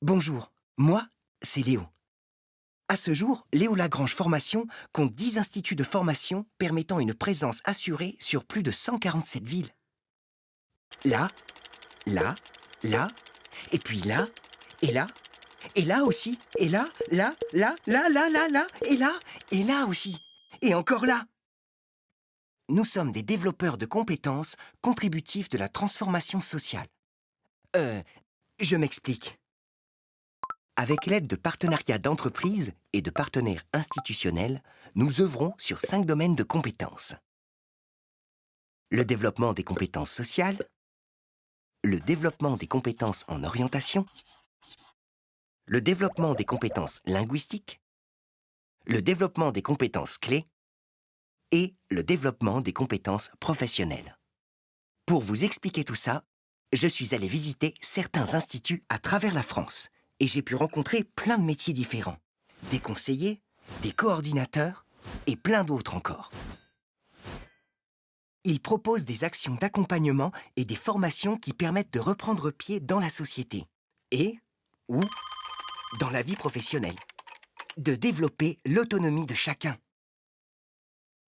Bonjour, moi, c'est Léo. À ce jour, Léo Lagrange Formation compte 10 instituts de formation permettant une présence assurée sur plus de 147 villes. Là, là, là, et puis là, et là, et là aussi, et là, là, là, là, là, là, là, et là aussi, et encore là. Nous sommes des développeurs de compétences contributifs de la transformation sociale. Je m'explique. Avec l'aide de partenariats d'entreprises et de partenaires institutionnels, nous œuvrons sur 5 domaines de compétences. Le développement des compétences sociales, le développement des compétences en orientation, le développement des compétences linguistiques, le développement des compétences clés et le développement des compétences professionnelles. Pour vous expliquer tout ça, je suis allé visiter certains instituts à travers la France et j'ai pu rencontrer plein de métiers différents. Des conseillers, des coordinateurs et plein d'autres encore. Ils proposent des actions d'accompagnement et des formations qui permettent de reprendre pied dans la société et, ou, dans la vie professionnelle, de développer l'autonomie de chacun.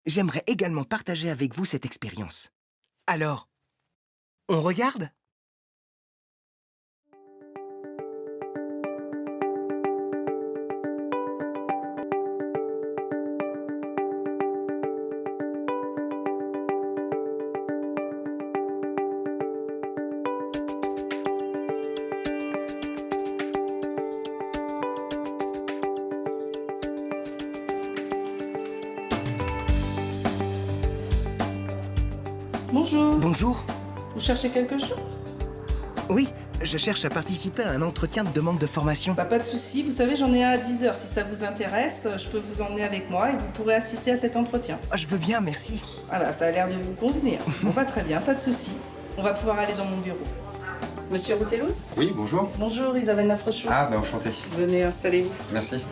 J'aimerais également partager avec vous cette expérience. Alors, on regarde ? Bonjour, Bonjour. vous cherchez quelque chose? Oui, je cherche à participer à un entretien de demande de formation. Bah, pas de souci, vous savez, j'en ai un à 10h. Si ça vous intéresse, je peux vous emmener avec moi et vous pourrez assister à cet entretien. Ah, je veux bien, merci. Ah bah, ça a l'air de vous convenir. Bon, bah, très bien, pas de souci. On va pouvoir aller dans mon bureau. Monsieur Routelous? Oui, bonjour. Bonjour, Isabelle Lafrochot. Ah, ben enchanté. Venez, installez-vous. Merci.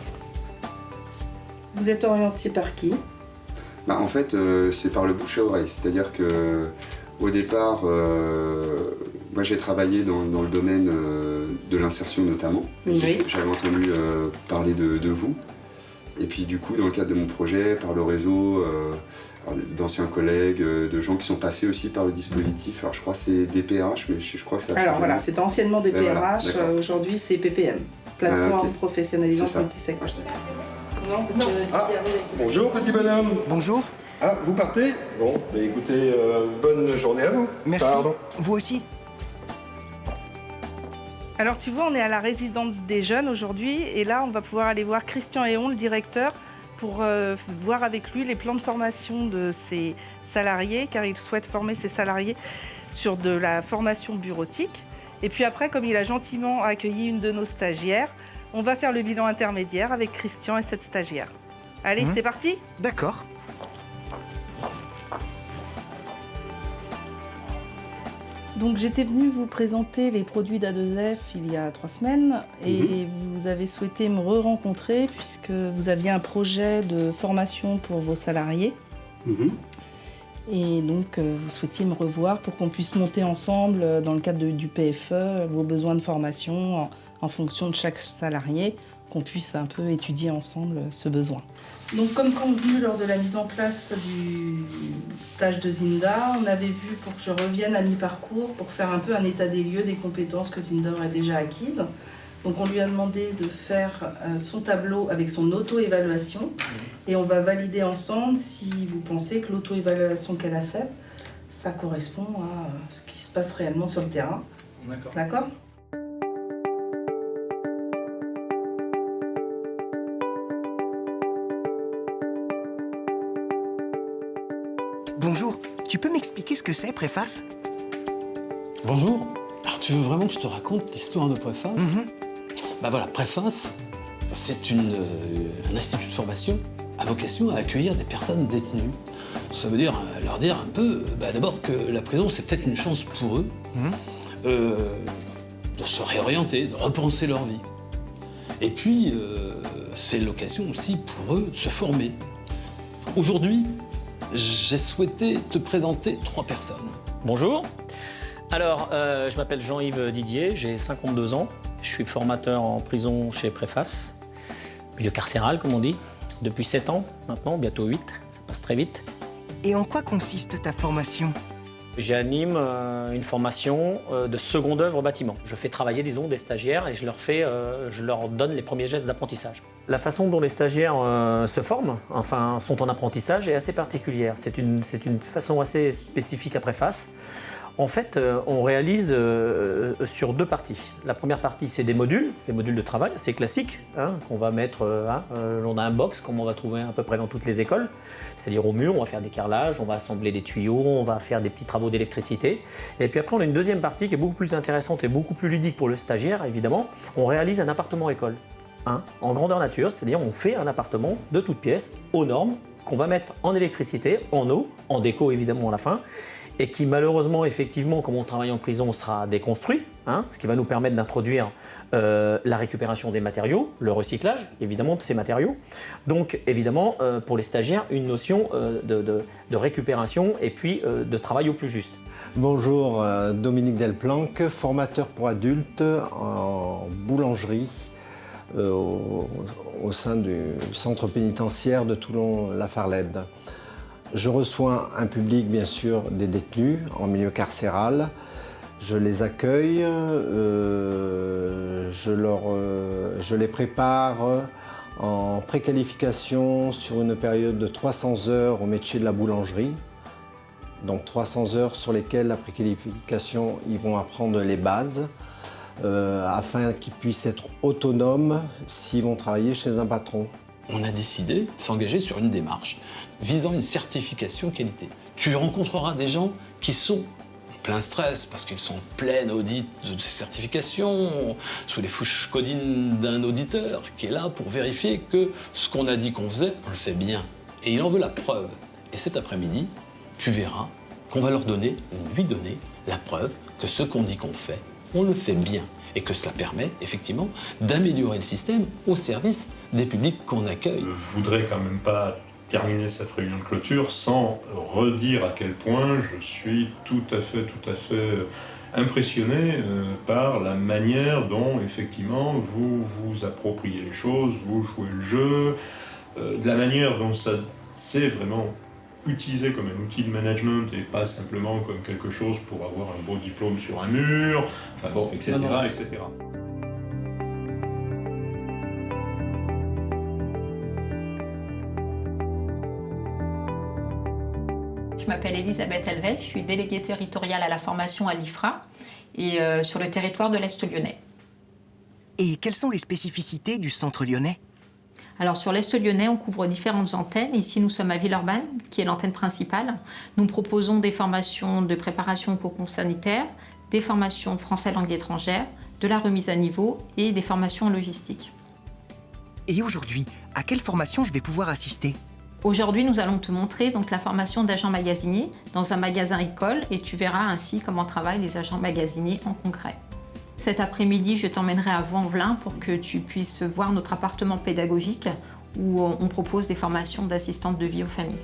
Vous êtes orienté par qui? Bah, en fait, c'est par le bouche à oreille. C'est-à-dire que au départ, moi j'ai travaillé dans le domaine de l'insertion notamment. Oui. J'avais entendu parler de vous. Et puis du coup, dans le cadre de mon projet, par le réseau, d'anciens collègues, de gens qui sont passés aussi par le dispositif. Alors je crois que c'est DPRH, mais je crois que ça a Alors changé. voilà, c'était anciennement des Voilà, PRH, d'accord. aujourd'hui c'est PPM. Plateforme Ah, ok. professionnalisante C'est ça. multisecteur. Non, parce que Ah, qui arrive avec le- bonjour petit bonhomme. Bonjour, Ah, vous partez? Bon, bah écoutez, bonne journée à vous. merci. Pardon. Vous aussi. Alors tu vois, on est à la résidence des jeunes aujourd'hui et là on va pouvoir aller voir Christian Héon, le directeur, pour voir avec lui les plans de formation de ses salariés, car il souhaite former ses salariés sur de la formation bureautique. Et puis après, comme il a gentiment accueilli une de nos stagiaires, on va faire le bilan intermédiaire avec Christian et cette stagiaire. Allez, c'est parti? D'accord. Donc j'étais venue vous présenter les produits d'A2F il y a 3 semaines et vous avez souhaité me re-rencontrer puisque vous aviez un projet de formation pour vos salariés. Et donc vous souhaitiez me revoir pour qu'on puisse monter ensemble dans le cadre du PFE vos besoins de formation en fonction de chaque salarié, qu'on puisse un peu étudier ensemble ce besoin. Donc comme convenu lors de la mise en place du stage de Zinda, on avait vu pour que je revienne à mi-parcours pour faire un peu un état des lieux des compétences que Zinda a déjà acquises. Donc on lui a demandé de faire son tableau avec son auto-évaluation et on va valider ensemble si vous pensez que l'auto-évaluation qu'elle a faite, ça correspond à ce qui se passe réellement sur le terrain. D'accord. D'accord ? Bonjour, tu peux m'expliquer ce que c'est, Préface? Bonjour. Alors tu veux vraiment que je te raconte l'histoire de Préface? Bah voilà, Préface, c'est un institut de formation à vocation à accueillir des personnes détenues. Ça veut dire leur dire un peu, d'abord que la prison c'est peut-être une chance pour eux de se réorienter, de repenser leur vie. Et puis c'est l'occasion aussi pour eux de se former. Aujourd'hui, j'ai souhaité te présenter 3 personnes. Bonjour. Alors, je m'appelle Jean-Yves Didier, j'ai 52 ans. Je suis formateur en prison chez Préface, milieu carcéral comme on dit, depuis 7 ans maintenant, bientôt 8, ça passe très vite. Et en quoi consiste ta formation? J'anime une formation de seconde œuvre bâtiment. Je fais travailler, disons, des stagiaires et je leur donne les premiers gestes d'apprentissage. La façon dont les stagiaires se forment, enfin sont en apprentissage, est assez particulière. C'est une façon assez spécifique à Préface. En fait, on réalise sur 2 parties. La première partie, c'est des modules, les modules de travail, assez classiques, qu'on va mettre le long d'un box, comme on va trouver à peu près dans toutes les écoles. C'est-à-dire au mur, on va faire des carrelages, on va assembler des tuyaux, on va faire des petits travaux d'électricité. Et puis après, on a une deuxième partie qui est beaucoup plus intéressante et beaucoup plus ludique pour le stagiaire, évidemment. On réalise un appartement-école, en grandeur nature, c'est-à-dire on fait un appartement de toutes pièces, aux normes, qu'on va mettre en électricité, en eau, en déco évidemment à la fin, et qui malheureusement, effectivement, comme on travaille en prison, sera déconstruit, ce qui va nous permettre d'introduire la récupération des matériaux, le recyclage, évidemment, de ces matériaux. Donc, évidemment, pour les stagiaires, une notion de récupération et puis de travail au plus juste. Bonjour, Dominique Delplanque, formateur pour adultes en boulangerie au sein du centre pénitentiaire de Toulon-La-Farlède. Je reçois un public, bien sûr, des détenus en milieu carcéral. Je les accueille, je les prépare en préqualification sur une période de 300 heures au métier de la boulangerie. Donc 300 heures sur lesquelles la préqualification, ils vont apprendre les bases afin qu'ils puissent être autonomes s'ils vont travailler chez un patron. On a décidé de s'engager sur une démarche visant une certification qualité. Tu rencontreras des gens qui sont en plein stress parce qu'ils sont en pleine audit de certification, sous les fouches codines d'un auditeur qui est là pour vérifier que ce qu'on a dit qu'on faisait, on le fait bien. Et il en veut la preuve. Et cet après-midi, tu verras qu'on va leur donner, ou lui donner, la preuve que ce qu'on dit qu'on fait, on le fait bien. Et que cela permet, effectivement, d'améliorer le système au service des publics qu'on accueille. Je voudrais quand même pas terminer cette réunion de clôture sans redire à quel point je suis tout à fait impressionné par la manière dont, effectivement, vous vous appropriez les choses, vous jouez le jeu, de la manière dont ça c'est vraiment utilisé comme un outil de management et pas simplement comme quelque chose pour avoir un beau diplôme sur un mur, enfin bon, etc. etc. Je m'appelle Elisabeth Helvet, je suis déléguée territoriale à la formation à l'IFRA et sur le territoire de l'Est lyonnais. Et quelles sont les spécificités du centre lyonnais? Alors sur l'Est lyonnais, on couvre différentes antennes. Ici, nous sommes à Villeurbanne, qui est l'antenne principale. Nous proposons des formations de préparation au concours sanitaire, des formations de français langue étrangère, de la remise à niveau et des formations en logistique. Et aujourd'hui, à quelle formation je vais pouvoir assister? Aujourd'hui, nous allons te montrer donc la formation d'agent magasinier dans un magasin école et tu verras ainsi comment travaillent les agents magasiniers en concret. Cet après-midi, je t'emmènerai à Vaux-en-Velin pour que tu puisses voir notre appartement pédagogique où on propose des formations d'assistante de vie aux familles.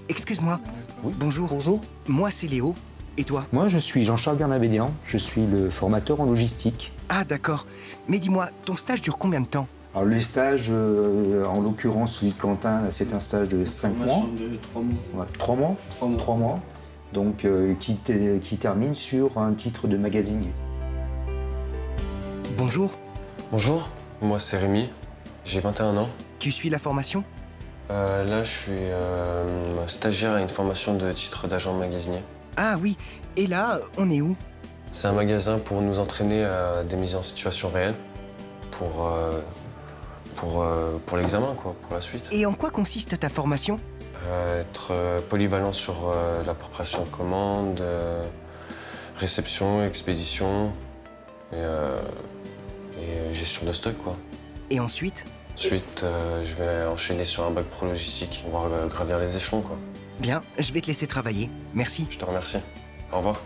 Excuse-moi. Oui. Bonjour. Bonjour. Moi, c'est Léo. Et toi? Moi, je suis Jean-Charles Bernabédian. Je suis le formateur en logistique. Ah, d'accord. Mais dis-moi, ton stage dure combien de temps? Alors, le stage, en l'occurrence, celui de Quentin, c'est un stage de 5 mois. De 3 mois. Ouais, 3 mois. 3 mois. Donc, qui termine sur un titre de magasinier. Bonjour. Bonjour, moi c'est Rémi, j'ai 21 ans. Tu suis la formation? Là, je suis stagiaire à une formation de titre d'agent magasinier. Ah oui. Et là, on est où? C'est un magasin pour nous entraîner à des mises en situation réelles pour l'examen, quoi, pour la suite. Et en quoi consiste ta formation? Être polyvalent sur l'appropriation de commandes, réception, expédition et gestion de stock, quoi. Et ensuite? Ensuite, je vais enchaîner sur un bac pro logistique, voire gravir les échelons, quoi. Bien, je vais te laisser travailler. Merci. Je te remercie. Au revoir.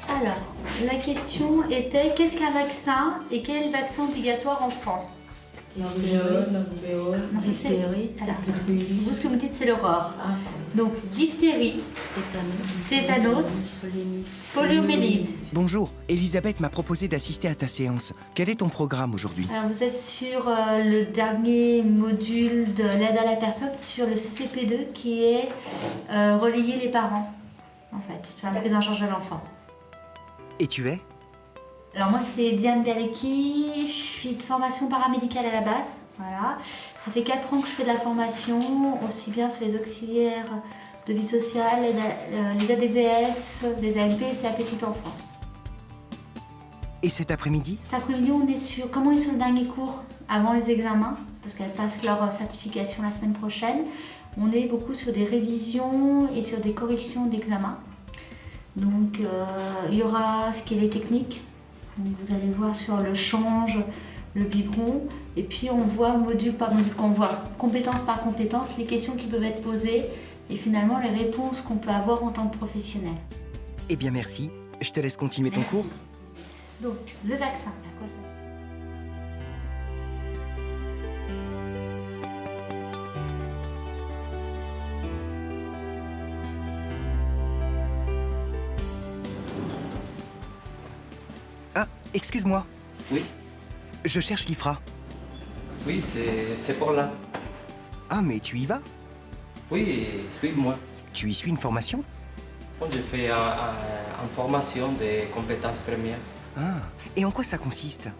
Alors, la question était qu'est-ce qu'un vaccin et quel vaccin obligatoire en France? Diphtérie, Alors, vous, ce que vous dites, c'est l'horreur. Donc, diphtérie, tétanos, poliomyélite. Bonjour, Elisabeth m'a proposé d'assister à ta séance. Quel est ton programme aujourd'hui? Alors vous êtes sur le dernier module de l'aide à la personne, sur le CCP2 qui est relayer les parents, en fait, sur la prise en charge de l'enfant. Et tu es? Alors moi c'est Diane Berlecki, je suis de formation paramédicale à la base, voilà. Ça fait 4 ans que je fais de la formation, aussi bien sur les auxiliaires de vie sociale, les ADVF, les ALP et c'est la petite enfance. Et cet après-midi? Cet après-midi comme on est sur le dernier cours avant les examens, parce qu'elles passent leur certification la semaine prochaine, on est beaucoup sur des révisions et sur des corrections d'examen. Donc il y aura ce qui est les techniques. Donc, vous allez voir sur le change, le biberon, et puis on voit module par module, qu'on voit compétence par compétence, les questions qui peuvent être posées et finalement les réponses qu'on peut avoir en tant que professionnel. Eh bien merci, je te laisse continuer ton cours. Donc le vaccin, à quoi ça sert? Ah, excuse-moi. Oui. Je cherche l'IFRA. Oui, c'est pour là. Ah, mais tu y vas? Oui, suis-moi. Tu y suis une formation? Bon, je fais une formation de compétences premières. Ah, et en quoi ça consiste?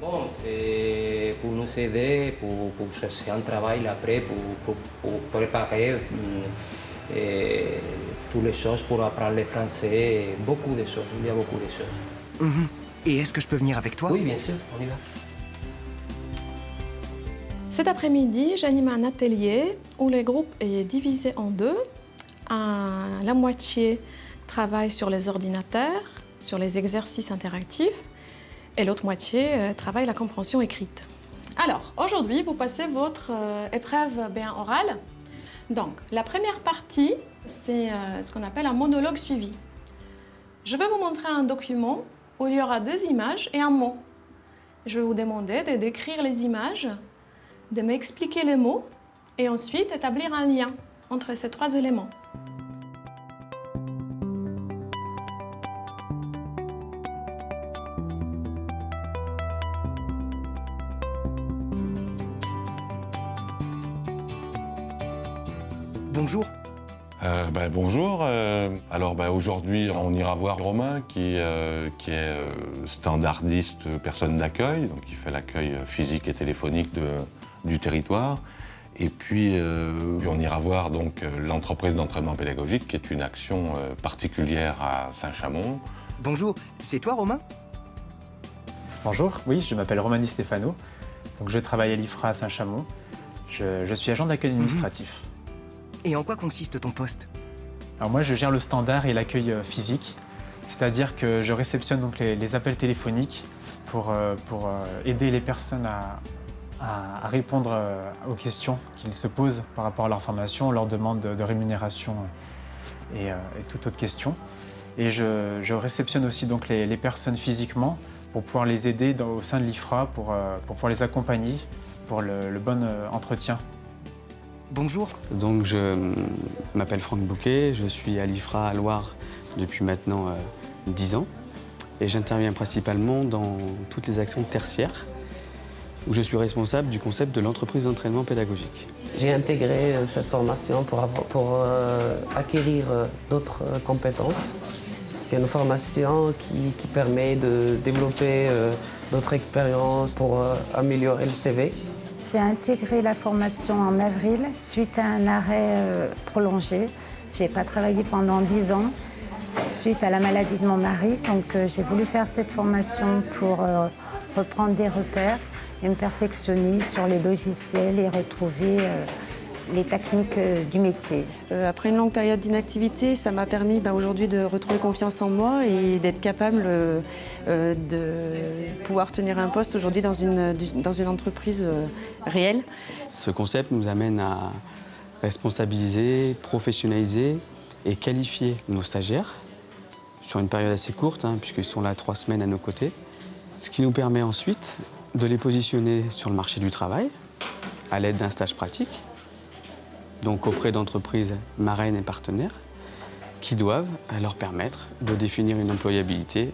Bon, c'est pour nous aider, pour chercher un travail après, pour préparer toutes les choses pour apprendre le français, beaucoup de choses, il y a beaucoup de choses. Et est-ce que je peux venir avec toi? Oui, bien sûr, on y va. Cet après-midi, j'anime un atelier où le groupe est divisé en deux. La moitié travaille sur les ordinateurs, sur les exercices interactifs, et l'autre moitié travaille la compréhension écrite. Alors, aujourd'hui, vous passez votre épreuve B1 orale. Donc, la première partie, c'est ce qu'on appelle un monologue suivi. Je vais vous montrer un document où il y aura 2 images et un mot. Je vais vous demander de décrire les images, de m'expliquer les mots et ensuite établir un lien entre ces 3 éléments. Bonjour. Bonjour. Alors aujourd'hui, on ira voir Romain qui est standardiste personne d'accueil, donc qui fait l'accueil physique et téléphonique du territoire. Et puis on ira voir donc l'entreprise d'entraînement pédagogique qui est une action particulière à Saint-Chamond. Bonjour, c'est toi Romain? Bonjour, oui, je m'appelle Romain Di Stefano. Donc je travaille à l'IFRA à Saint-Chamond. Je suis agent d'accueil administratif. Et en quoi consiste ton poste? Alors moi, je gère le standard et l'accueil physique, c'est-à-dire que je réceptionne donc les appels téléphoniques pour aider les personnes à répondre aux questions qu'ils se posent par rapport à leur formation, leurs demandes de rémunération et toute autre question. Et je réceptionne aussi donc les personnes physiquement pour pouvoir les aider au sein de l'IFRA, pour pouvoir les accompagner pour le bon entretien. Bonjour. Donc je m'appelle Franck Bouquet, je suis à l'IFRA à Loire depuis maintenant 10 ans et j'interviens principalement dans toutes les actions tertiaires où je suis responsable du concept de l'entreprise d'entraînement pédagogique. J'ai intégré cette formation pour acquérir d'autres compétences. C'est une formation qui permet de développer d'autres expériences pour améliorer le CV. J'ai intégré la formation en avril suite à un arrêt prolongé. Je n'ai pas travaillé pendant 10 ans suite à la maladie de mon mari. Donc j'ai voulu faire cette formation pour reprendre des repères et me perfectionner sur les logiciels et retrouver les techniques du métier. Après une longue période d'inactivité, ça m'a permis aujourd'hui de retrouver confiance en moi et d'être capable de pouvoir tenir un poste aujourd'hui dans une entreprise réelle. Ce concept nous amène à responsabiliser, professionnaliser et qualifier nos stagiaires sur une période assez courte, puisqu'ils sont là 3 semaines à nos côtés. Ce qui nous permet ensuite de les positionner sur le marché du travail à l'aide d'un stage pratique, donc auprès d'entreprises marraines et partenaires, qui doivent leur permettre de définir une employabilité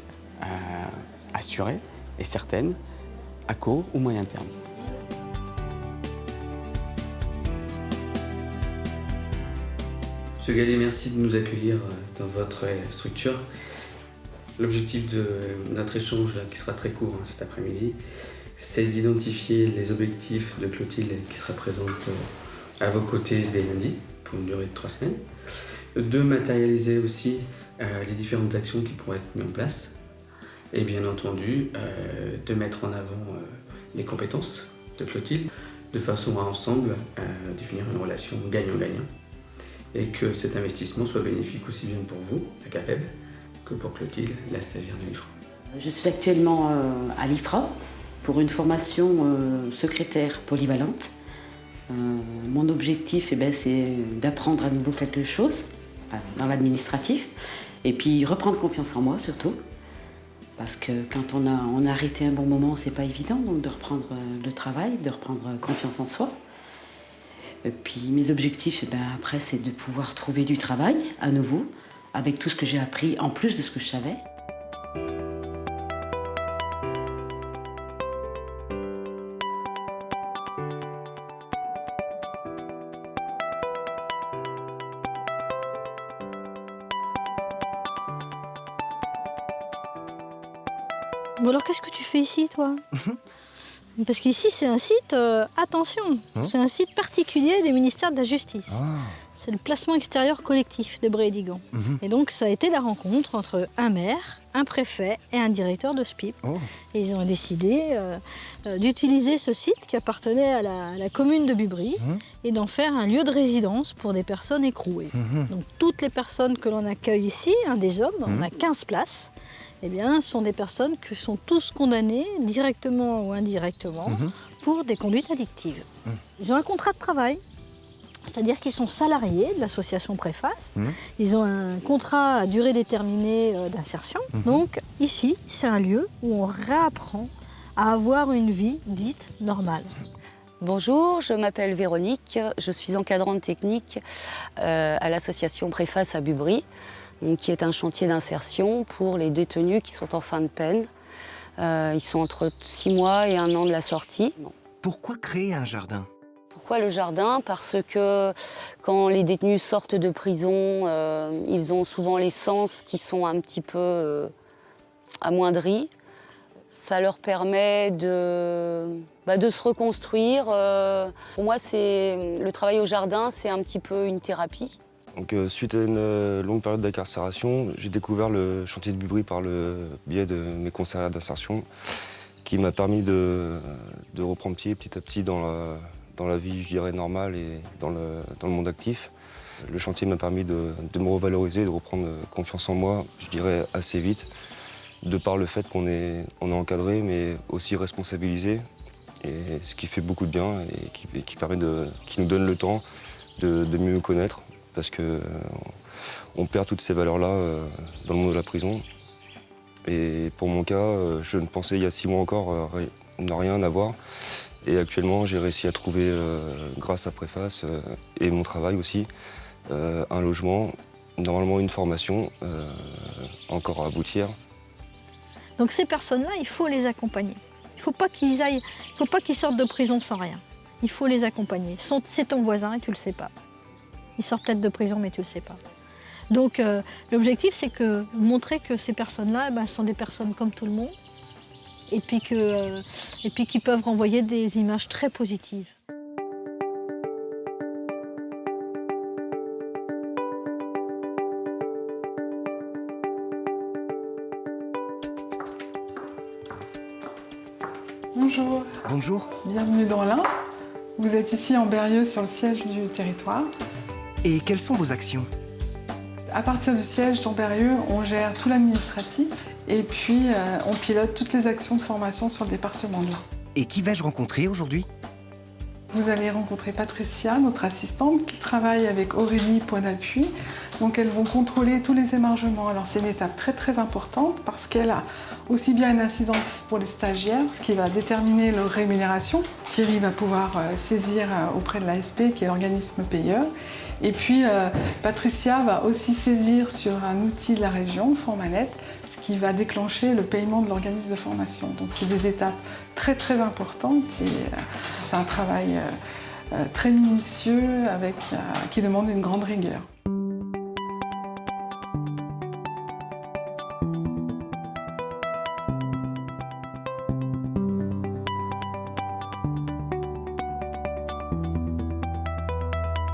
assurée et certaine à court ou moyen terme. Monsieur Gallet, merci de nous accueillir dans votre structure. L'objectif de notre échange, qui sera très court cet après-midi, c'est d'identifier les objectifs de Clotilde qui sera présente à vos côtés dès lundi pour une durée de 3 semaines. De matérialiser aussi les différentes actions qui pourraient être mises en place. Et bien entendu, de mettre en avant les compétences de Clotilde de façon à ensemble définir une relation gagnant-gagnant. Et que cet investissement soit bénéfique aussi bien pour vous, la CAPEB, que pour Clotilde, la stagiaire de l'IFRA. Je suis actuellement à l'IFRA pour une formation secrétaire polyvalente. Mon objectif, c'est d'apprendre à nouveau quelque chose dans l'administratif et puis reprendre confiance en moi surtout. Parce que quand on a arrêté un bon moment, c'est pas évident donc de reprendre le travail, de reprendre confiance en soi. Et puis mes objectifs, après, c'est de pouvoir trouver du travail à nouveau, avec tout ce que j'ai appris en plus de ce que je savais. Bon alors qu'est-ce que tu fais ici, toi? Parce qu'ici, c'est un site, attention, c'est un site particulier du ministère de la Justice. C'est le placement extérieur collectif de Bray-et-Digan. Et donc, ça a été la rencontre entre un maire, un préfet et un directeur de SPIP. Et ils ont décidé d'utiliser ce site qui appartenait à la commune de Bubry et d'en faire un lieu de résidence pour des personnes écrouées. Donc, toutes les personnes que l'on accueille ici, des hommes, on a 15 places, eh bien, ce sont des personnes qui sont tous condamnées, directement ou indirectement, pour des conduites addictives. Ils ont un contrat de travail, c'est-à-dire qu'ils sont salariés de l'association Préface. Ils ont un contrat à durée déterminée d'insertion. Donc, ici, c'est un lieu où on réapprend à avoir une vie dite normale. Bonjour, je m'appelle Véronique, je suis encadrante technique à l'association Préface à Bubry, qui est un chantier d'insertion pour les détenus qui sont en fin de peine. Ils sont entre 6 mois et 1 an de la sortie. Pourquoi créer un jardin? Pourquoi le jardin? Parce que quand les détenus sortent de prison, ils ont souvent les sens qui sont un petit peu amoindris. Ça leur permet de se reconstruire. Pour moi, le travail au jardin, c'est un petit peu une thérapie. Donc, suite à une longue période d'incarcération, j'ai découvert le chantier de Bubry par le biais de mes conseillères d'insertion, qui m'a permis de reprendre pied petit à petit dans la vie, je dirais, normale et dans le monde actif. Le chantier m'a permis de me revaloriser, de reprendre confiance en moi, je dirais, assez vite, de par le fait qu'on est encadré, mais aussi responsabilisé, et ce qui fait beaucoup de bien et qui nous donne le temps de mieux nous connaître. Parce qu'on perd toutes ces valeurs-là dans le monde de la prison. Et pour mon cas, je ne pensais il y a 6 mois encore ne rien avoir. Et actuellement, j'ai réussi à trouver, grâce à Préface et mon travail aussi, un logement, normalement une formation, encore à aboutir. Donc ces personnes-là, il faut les accompagner. Il ne faut pas qu'ils sortent de prison sans rien. Il faut les accompagner. C'est ton voisin et tu ne le sais pas. Il sort peut-être de prison, mais tu ne le sais pas. Donc l'objectif, c'est que montrer que ces personnes-là sont des personnes comme tout le monde et puis qu'ils peuvent renvoyer des images très positives. Bonjour. Bonjour. Bienvenue dans l'Ain. Vous êtes ici en Berrieux sur le siège du territoire. Et quelles sont vos actions? À partir du siège sur Berrieux, on gère tout l'administratif et puis on pilote toutes les actions de formation sur le département de l'Ain. Et qui vais-je rencontrer aujourd'hui? Vous allez rencontrer Patricia, notre assistante, qui travaille avec Aurélie Point d'Appui. Donc elles vont contrôler tous les émargements. Alors c'est une étape très très importante parce qu'elle a aussi bien une incidence pour les stagiaires, ce qui va déterminer leur rémunération. Thierry va pouvoir saisir auprès de l'ASP, qui est l'organisme payeur. Et puis Patricia va aussi saisir sur un outil de la région, Formanet, ce qui va déclencher le paiement de l'organisme de formation. Donc c'est des étapes très très importantes et c'est un travail très minutieux qui demande une grande rigueur.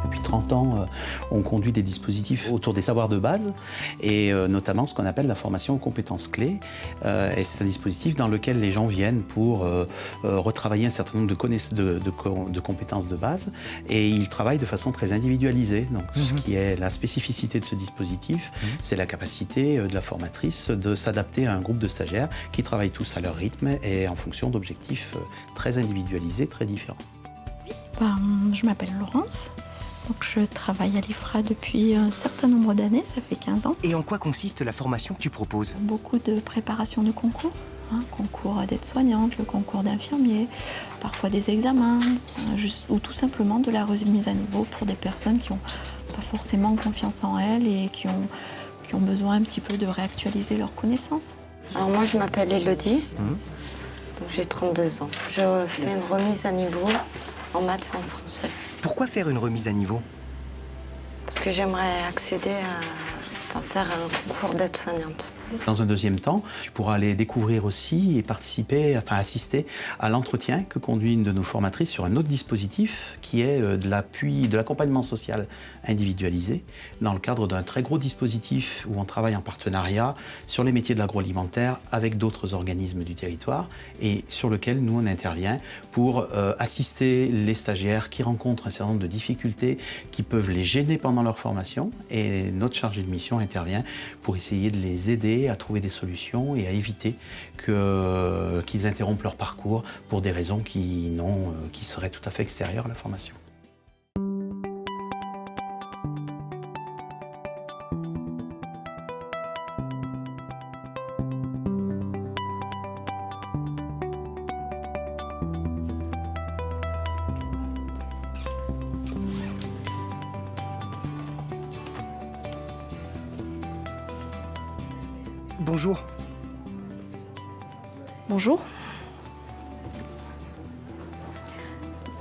Depuis 30 ans, on conduit des dispositifs autour des savoirs de base et notamment ce qu'on appelle la formation aux compétences clés. Et c'est un dispositif dans lequel les gens viennent pour retravailler un certain nombre de compétences de base et ils travaillent de façon très individualisée. Donc ce qui est la spécificité de ce dispositif, c'est la capacité de la formatrice de s'adapter à un groupe de stagiaires qui travaillent tous à leur rythme et en fonction d'objectifs très individualisés, très différents. Je m'appelle Laurence. Donc je travaille à l'IFRA depuis un certain nombre d'années, ça fait 15 ans. Et en quoi consiste la formation que tu proposes? Beaucoup de préparation de concours, concours d'aide-soignante, le concours d'infirmier, parfois des examens, ou tout simplement de la remise à niveau pour des personnes qui n'ont pas forcément confiance en elles et qui ont besoin un petit peu de réactualiser leurs connaissances. Alors moi je m'appelle Elodie, donc j'ai 32 ans. Je fais une remise à niveau en maths et en français. Pourquoi faire une remise à niveau? Parce que j'aimerais accéder à faire un concours d'aide-soignante. Dans un deuxième temps, tu pourras aller découvrir aussi et assister à l'entretien que conduit une de nos formatrices sur un autre dispositif qui est de l'accompagnement social individualisé dans le cadre d'un très gros dispositif où on travaille en partenariat sur les métiers de l'agroalimentaire avec d'autres organismes du territoire et sur lequel nous on intervient pour assister les stagiaires qui rencontrent un certain nombre de difficultés qui peuvent les gêner pendant leur formation et notre chargé de mission intervient pour essayer de les aider à trouver des solutions et à éviter qu'ils interrompent leur parcours pour des raisons qui seraient tout à fait extérieures à la formation. Bonjour. Bonjour.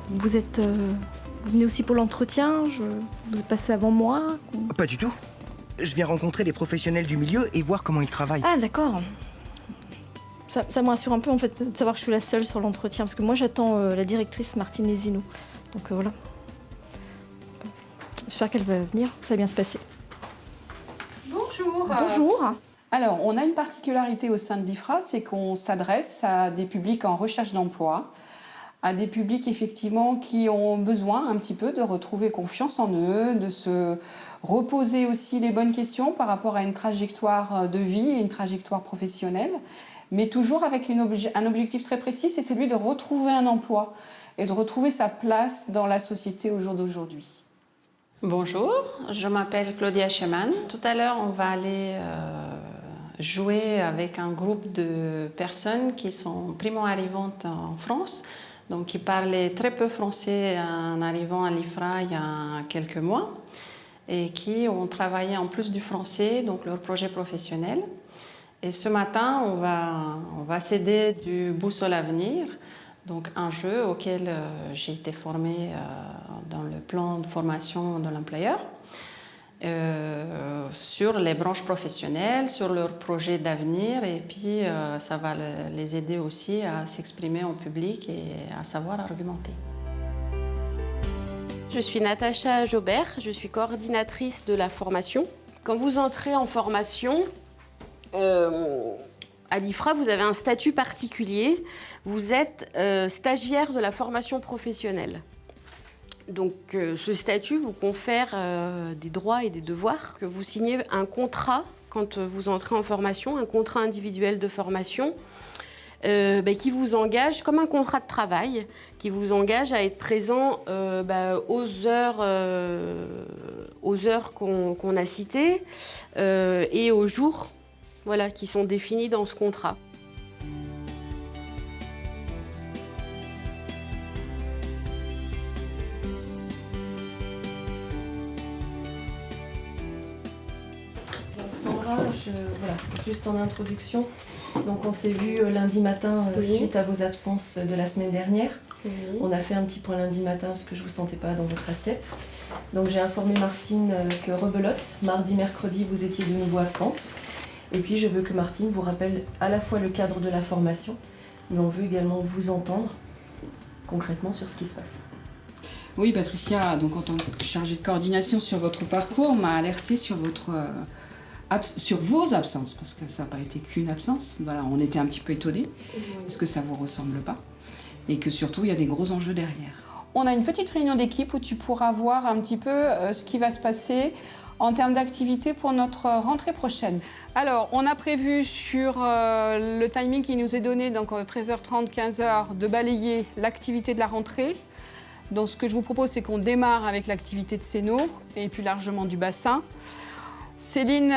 Vous venez aussi pour l'entretien? Vous êtes passé avant moi? Pas du tout. Je viens rencontrer les professionnels du milieu et voir comment ils travaillent. Ah d'accord. Ça me rassure un peu en fait de savoir que je suis la seule sur l'entretien parce que moi j'attends la directrice Martine Lézinou. Donc voilà. J'espère qu'elle va venir, ça va bien se passer. Bonjour. Bonjour. Alors, on a une particularité au sein de l'IFRA, c'est qu'on s'adresse à des publics en recherche d'emploi, à des publics effectivement qui ont besoin un petit peu de retrouver confiance en eux, de se reposer aussi les bonnes questions par rapport à une trajectoire de vie et une trajectoire professionnelle, mais toujours avec un objectif très précis, c'est celui de retrouver un emploi et de retrouver sa place dans la société au jour d'aujourd'hui. Bonjour, je m'appelle Claudia Schemann. Tout à l'heure, on va aller jouer avec un groupe de personnes qui sont primo-arrivantes en France, donc qui parlaient très peu français en arrivant à l'IFRA il y a quelques mois et qui ont travaillé en plus du français, donc leur projet professionnel. Et ce matin, on va s'aider du Boussole Avenir, donc un jeu auquel j'ai été formée dans le plan de formation de l'employeur. Sur les branches professionnelles, sur leurs projets d'avenir et puis ça va les aider aussi à s'exprimer en public et à savoir argumenter. Je suis Natacha Jobert, je suis coordinatrice de la formation. Quand vous entrez en formation, à l'IFRA, vous avez un statut particulier. Vous êtes stagiaire de la formation professionnelle. Donc ce statut vous confère des droits et des devoirs, que vous signez un contrat quand vous entrez en formation, un contrat individuel de formation qui vous engage, comme un contrat de travail, qui vous engage à être présent aux heures qu'on a citées et aux jours qui sont définis dans ce contrat. voilà, juste en introduction. Donc on s'est vu lundi matin suite à vos absences de la semaine dernière. On a fait un petit point lundi matin parce que je ne vous sentais pas dans votre assiette. Donc j'ai informé Martine que rebelote, mardi, mercredi, vous étiez de nouveau absente. Et puis je veux que Martine vous rappelle à la fois le cadre de la formation, mais on veut également vous entendre concrètement sur ce qui se passe. Oui, Patricia, donc en tant que chargée de coordination sur votre parcours, m'a alertée sur sur vos absences, parce que ça n'a pas été qu'une absence. Voilà, on était un petit peu étonnés, parce que ça ne vous ressemble pas, et que surtout, il y a des gros enjeux derrière. On a une petite réunion d'équipe où tu pourras voir un petit peu ce qui va se passer en termes d'activité pour notre rentrée prochaine. Alors, on a prévu sur le timing qui nous est donné, donc 13h30, 15h, de balayer l'activité de la rentrée. Donc, ce que je vous propose, c'est qu'on démarre avec l'activité de Séno et plus largement du bassin. Céline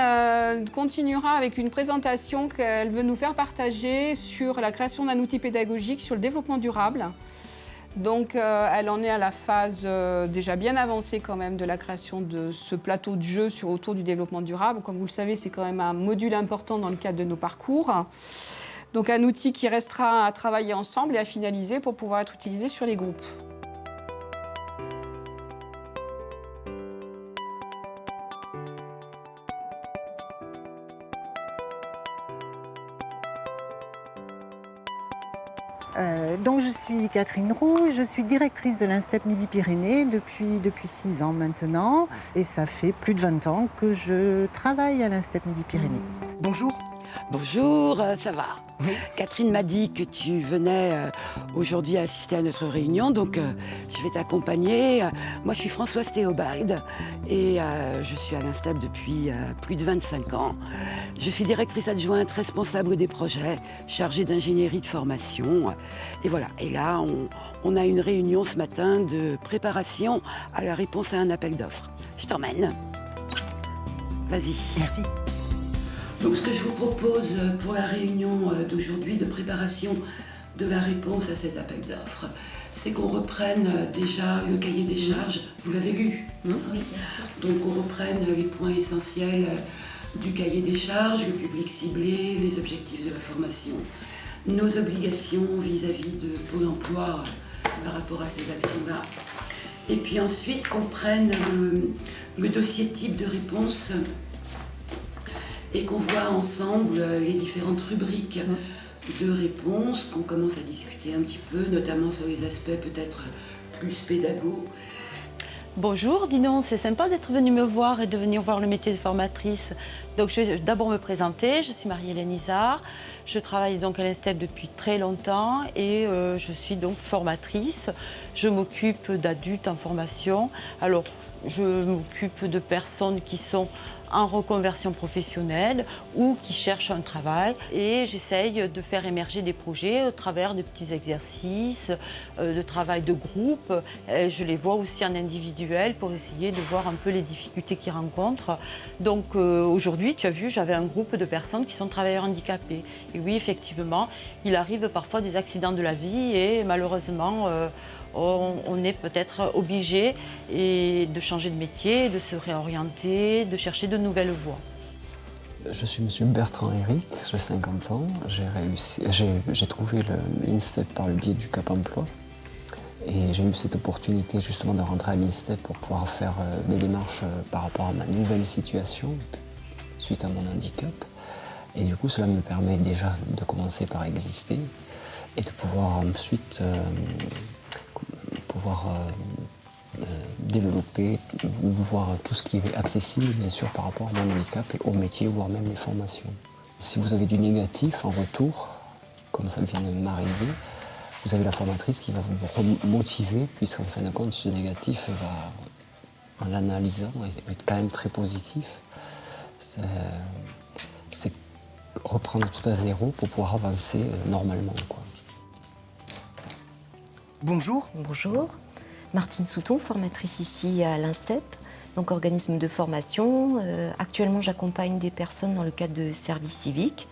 continuera avec une présentation qu'elle veut nous faire partager sur la création d'un outil pédagogique sur le développement durable. Donc, elle en est à la phase déjà bien avancée quand même de la création de ce plateau de jeu autour du développement durable. Comme vous le savez, c'est quand même un module important dans le cadre de nos parcours. Donc, un outil qui restera à travailler ensemble et à finaliser pour pouvoir être utilisé sur les groupes. Donc je suis Catherine Roux, je suis directrice de l'INSTEP Midi-Pyrénées depuis 6 ans maintenant. Et ça fait plus de 20 ans que je travaille à l'INSTEP Midi-Pyrénées. Bonjour. Bonjour, ça va? Catherine m'a dit que tu venais aujourd'hui assister à notre réunion, donc je vais t'accompagner. Moi, je suis Françoise Théobald et je suis à l'INSTEP depuis plus de 25 ans. Je suis directrice adjointe responsable des projets, chargée d'ingénierie de formation. Et voilà, et là, on a une réunion ce matin de préparation à la réponse à un appel d'offres. Je t'emmène. Vas-y. Merci. Donc ce que je vous propose pour la réunion d'aujourd'hui de préparation de la réponse à cet appel d'offres, c'est qu'on reprenne déjà le cahier des charges. Vous l'avez lu? Oui, bien sûr. Donc on reprenne les points essentiels du cahier des charges, le public ciblé, les objectifs de la formation, nos obligations vis-à-vis de Pôle emploi par rapport à ces actions-là. Et puis ensuite qu'on prenne le dossier type de réponse et qu'on voit ensemble les différentes rubriques de réponses, qu'on commence à discuter un petit peu, notamment sur les aspects peut-être plus pédagogiques. Bonjour, dis donc, c'est sympa d'être venue me voir et de venir voir le métier de formatrice. Donc je vais d'abord me présenter, je suis Marie-Hélène Isard, je travaille donc à l'INSTEP depuis très longtemps et je suis donc formatrice. Je m'occupe d'adultes en formation. Alors, je m'occupe de personnes qui sont en reconversion professionnelle ou qui cherchent un travail et j'essaye de faire émerger des projets au travers de petits exercices, de travail de groupe. Je les vois aussi en individuel pour essayer de voir un peu les difficultés qu'ils rencontrent. Donc aujourd'hui, tu as vu, j'avais un groupe de personnes qui sont travailleurs handicapés. Et oui, effectivement, il arrive parfois des accidents de la vie et malheureusement, on est peut-être obligé de changer de métier, de se réorienter, de chercher de nouvelles voies. Je suis monsieur Bertrand Eric, j'ai 50 ans, j'ai trouvé l'INSTEP par le biais du Cap Emploi et j'ai eu cette opportunité justement de rentrer à l'INSTEP pour pouvoir faire des démarches par rapport à ma nouvelle situation suite à mon handicap. Et du coup, cela me permet déjà de commencer par exister et de pouvoir ensuite développer ou voir tout ce qui est accessible, bien sûr, par rapport à mon handicap et au métier, voire même les formations. Si vous avez du négatif en retour, comme ça vient de m'arriver, vous avez la formatrice qui va vous motiver, puisqu'en fin de compte, ce négatif va, en l'analysant, être quand même très positif. C'est reprendre tout à zéro pour pouvoir avancer normalement, quoi. Bonjour. Bonjour. Martine Souton, formatrice ici à l'INSTEP, donc organisme de formation. Actuellement, j'accompagne des personnes dans le cadre de services civiques.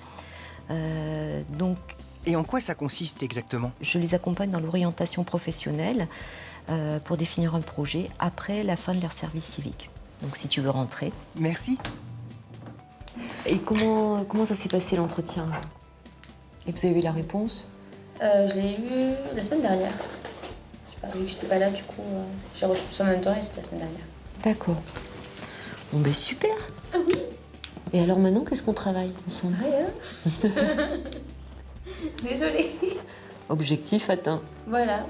Et en quoi ça consiste exactement? Je les accompagne dans l'orientation professionnelle pour définir un projet après la fin de leur service civique. Donc si tu veux rentrer. Merci. Et comment ça s'est passé l'entretien? Et vous avez eu la réponse? Je l'ai eu la semaine dernière. Je sais pas, vu que j'étais pas là, du coup, j'ai reçu ça en même temps et c'était la semaine dernière. D'accord. Bon ben super. Ah oui. Et alors maintenant, qu'est-ce qu'on travaille ensemble? Rien. Désolée. Objectif atteint. Voilà.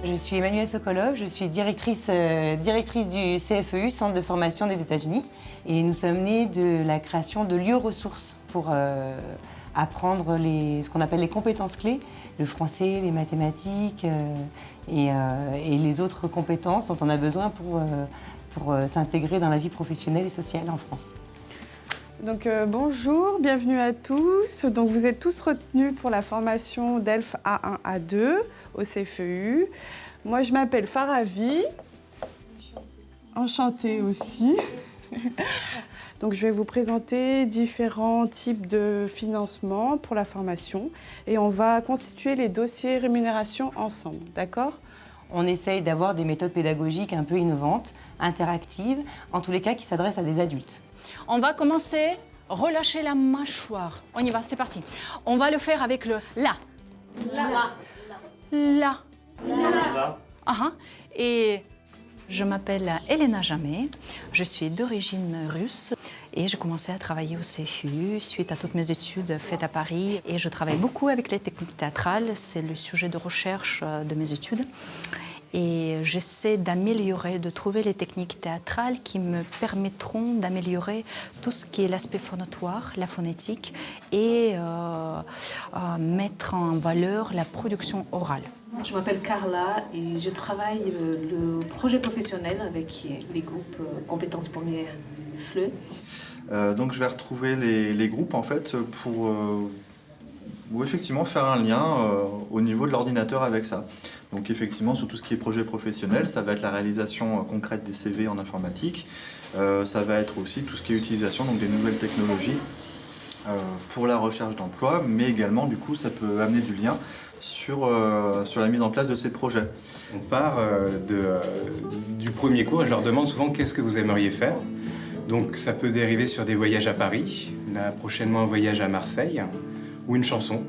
Je suis Emmanuelle Sokolov, je suis directrice du CFEU, Centre de formation des États-Unis. Et nous sommes nés de la création de lieux ressources pour apprendre ce qu'on appelle les compétences clés, le français, les mathématiques et les autres compétences dont on a besoin pour s'intégrer dans la vie professionnelle et sociale en France. Donc bonjour, bienvenue à tous. Donc vous êtes tous retenus pour la formation DELF A1, A2 au CFEU. Moi je m'appelle Faravi. Enchantée aussi. Donc je vais vous présenter différents types de financement pour la formation et on va constituer les dossiers rémunération ensemble, d'accord ? On essaye d'avoir des méthodes pédagogiques un peu innovantes, interactives, en tous les cas qui s'adressent à des adultes. On va commencer, relâcher la mâchoire. On y va, c'est parti. On va le faire avec le la. La. Et je m'appelle Elena Jamet, je suis d'origine russe et j'ai commencé à travailler au CFU suite à toutes mes études faites à Paris. Et je travaille beaucoup avec les techniques théâtrales, c'est le sujet de recherche de mes études. Et j'essaie d'améliorer, de trouver les techniques théâtrales qui me permettront d'améliorer tout ce qui est l'aspect phonatoire, la phonétique, et mettre en valeur la production orale. Je m'appelle Carla et je travaille le projet professionnel avec les groupes Compétences Premières FLE. Donc je vais retrouver les groupes en fait pour effectivement faire un lien au niveau de l'ordinateur avec ça. Donc effectivement, sur tout ce qui est projet professionnel, ça va être la réalisation concrète des CV en informatique. Ça va être aussi tout ce qui est utilisation donc des nouvelles technologies pour la recherche d'emploi, mais également du coup ça peut amener du lien sur la mise en place de ces projets. On part du premier cours et je leur demande souvent qu'est-ce que vous aimeriez faire. Donc ça peut dériver sur des voyages à Paris, là prochainement un voyage à Marseille ou une chanson.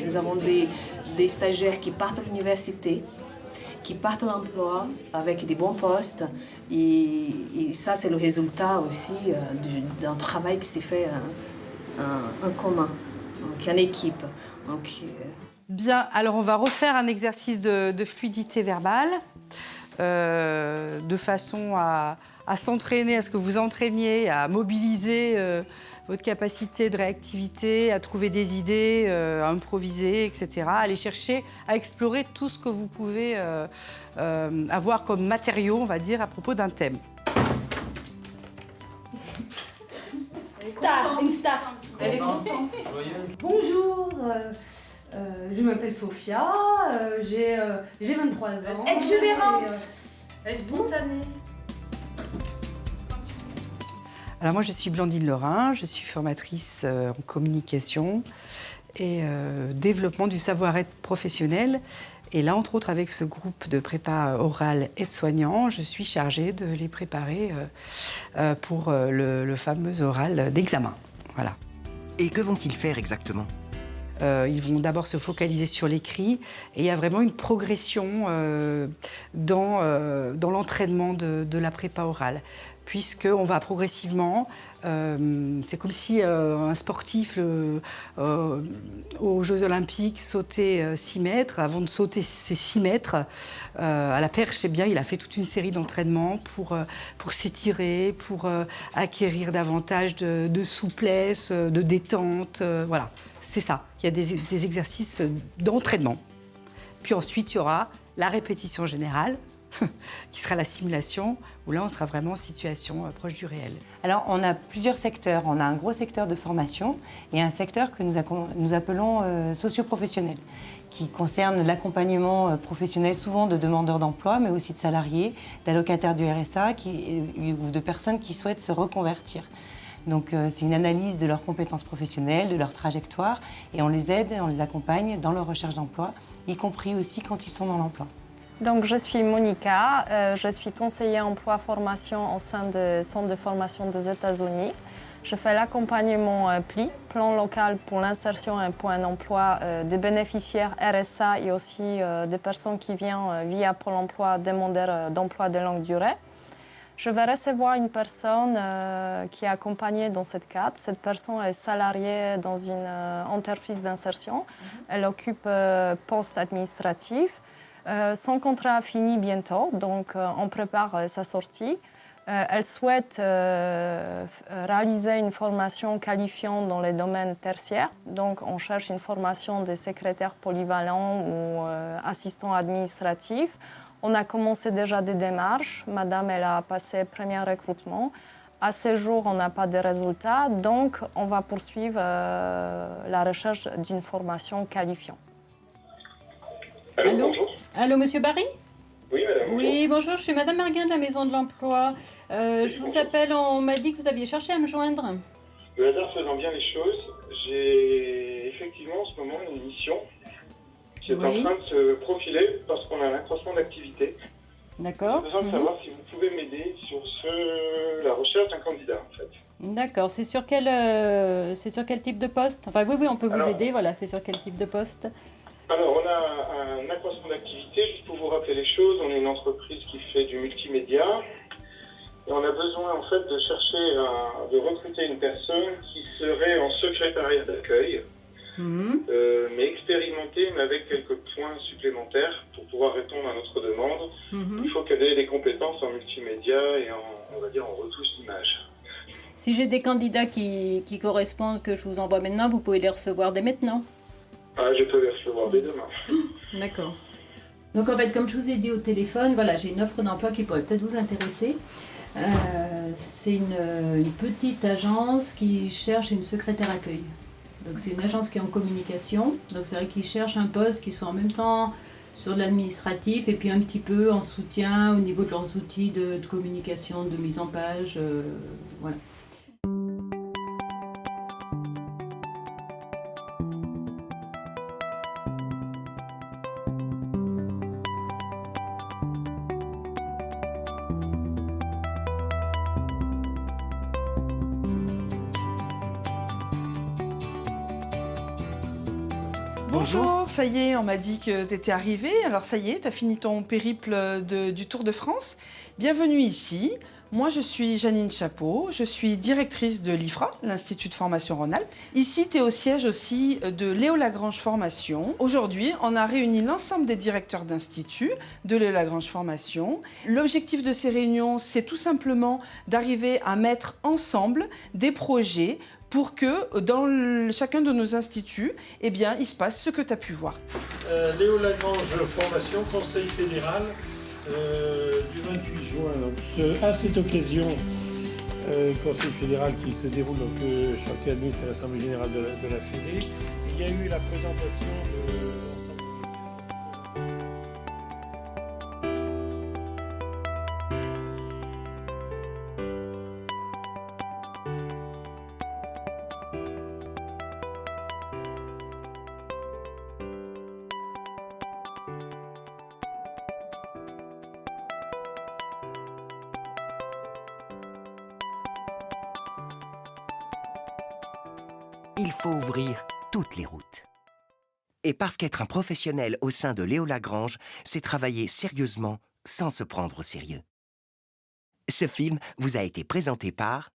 Nous avons des stagiaires qui partent à l'université, qui partent à l'emploi avec des bons postes. Et ça, c'est le résultat aussi d'un travail qui s'est fait en commun, donc en équipe. Bien, alors on va refaire un exercice de fluidité verbale, de façon à s'entraîner, à ce que vous entraîniez, à mobiliser votre capacité de réactivité, à trouver des idées, à improviser, etc. À aller chercher, à explorer tout ce que vous pouvez avoir comme matériau, on va dire, à propos d'un thème. Une star. Elle est contente. Joyeuse. Bonjour, je m'appelle Sophia, j'ai 23 ans. Exubérante. Spontanée. Alors moi, je suis Blandine Lorrain, je suis formatrice en communication et développement du savoir-être professionnel. Et là, entre autres, avec ce groupe de prépa orale aide-soignant, je suis chargée de les préparer pour le fameux oral d'examen. Voilà. Et que vont-ils faire exactement ? Ils vont d'abord se focaliser sur l'écrit et il y a vraiment une progression dans l'entraînement de la prépa orale, puisqu'on va progressivement, c'est comme si un sportif aux Jeux Olympiques sautait 6 mètres. Avant de sauter ces 6 mètres, à la perche, eh bien, il a fait toute une série d'entraînements pour s'étirer, pour acquérir davantage de souplesse, de détente, voilà. C'est ça, il y a des exercices d'entraînement. Puis ensuite, il y aura la répétition générale, qui sera la simulation, où là, on sera vraiment en situation proche du réel. Alors, on a plusieurs secteurs. On a un gros secteur de formation et un secteur que nous appelons socio-professionnel, qui concerne l'accompagnement professionnel, souvent de demandeurs d'emploi, mais aussi de salariés, d'allocataires du RSA ou de personnes qui souhaitent se reconvertir. Donc c'est une analyse de leurs compétences professionnelles, de leur trajectoire, et on les aide, on les accompagne dans leur recherche d'emploi, y compris aussi quand ils sont dans l'emploi. Donc je suis Monica, je suis conseillère emploi-formation au sein du centre de formation des États-Unis. Je fais l'accompagnement PLI, plan local pour l'insertion et un point d'emploi des bénéficiaires RSA et aussi des personnes qui viennent via Pôle emploi demandeurs d'emploi de longue durée. Je vais recevoir une personne qui est accompagnée dans cette cadre. Cette personne est salariée dans une entreprise d'insertion. Elle occupe poste administratif. Son contrat finit bientôt, donc on prépare sa sortie. Elle souhaite réaliser une formation qualifiante dans les domaines tertiaires. Donc, on cherche une formation de secrétaire polyvalent ou assistant administratif. On a commencé déjà des démarches. Madame, elle a passé le premier recrutement. À ce jour, on n'a pas de résultats. Donc, on va poursuivre la recherche d'une formation qualifiante. Allô, allô, monsieur Barry? Oui, madame. Oui, bonjour, je suis madame Marguin de la Maison de l'Emploi. Je vous appelle, on m'a dit que vous aviez cherché à me joindre. Le hasard faisant bien les choses, j'ai effectivement en ce moment une mission qui est en train de se profiler parce qu'on a un accroissement d'activité. D'accord. J'ai besoin de savoir si vous pouvez m'aider sur la recherche d'un candidat, en fait. D'accord, c'est sur quel type de poste? Enfin, oui, on peut vous aider, voilà, c'est sur quel type de poste? Alors, on a un accroissement d'activité, juste pour vous rappeler les choses, on est une entreprise qui fait du multimédia et on a besoin en fait de chercher, de recruter une personne qui serait en secrétariat d'accueil, mais expérimentée, mais avec quelques points supplémentaires pour pouvoir répondre à notre demande. Il faut qu'elle ait des compétences en multimédia et on va dire en retouche d'image. Si j'ai des candidats qui correspondent, que je vous envoie maintenant, vous pouvez les recevoir dès maintenant. Ah, je peux les recevoir dès demain. D'accord. Donc en fait, comme je vous ai dit au téléphone, voilà, j'ai une offre d'emploi qui pourrait peut-être vous intéresser. C'est une petite agence qui cherche une secrétaire accueil. Donc c'est une agence qui est en communication. Donc c'est vrai qu'ils cherchent un poste qui soit en même temps sur de l'administratif et puis un petit peu en soutien au niveau de leurs outils de communication, de mise en page. Voilà. Bonjour, ça y est, on m'a dit que tu étais arrivée. Alors ça y est, tu as fini ton périple du Tour de France. Bienvenue ici. Moi, je suis Janine Chapeau, je suis directrice de l'IFRA, l'Institut de formation Rhône-Alpes. Ici, tu es au siège aussi de Léo Lagrange Formation. Aujourd'hui, on a réuni l'ensemble des directeurs d'instituts de Léo Lagrange Formation. L'objectif de ces réunions, c'est tout simplement d'arriver à mettre ensemble des projets pour que dans chacun de nos instituts, eh bien, il se passe ce que tu as pu voir. Léo Lagrange Formation, Conseil fédéral du 28 juin. Donc, à cette occasion, Conseil fédéral qui se déroule donc, chaque année, c'est l'Assemblée générale de la Fédé. Il y a eu la présentation de l'ensemble. Il faut ouvrir toutes les routes. Et parce qu'être un professionnel au sein de Léo Lagrange, c'est travailler sérieusement sans se prendre au sérieux. Ce film vous a été présenté par...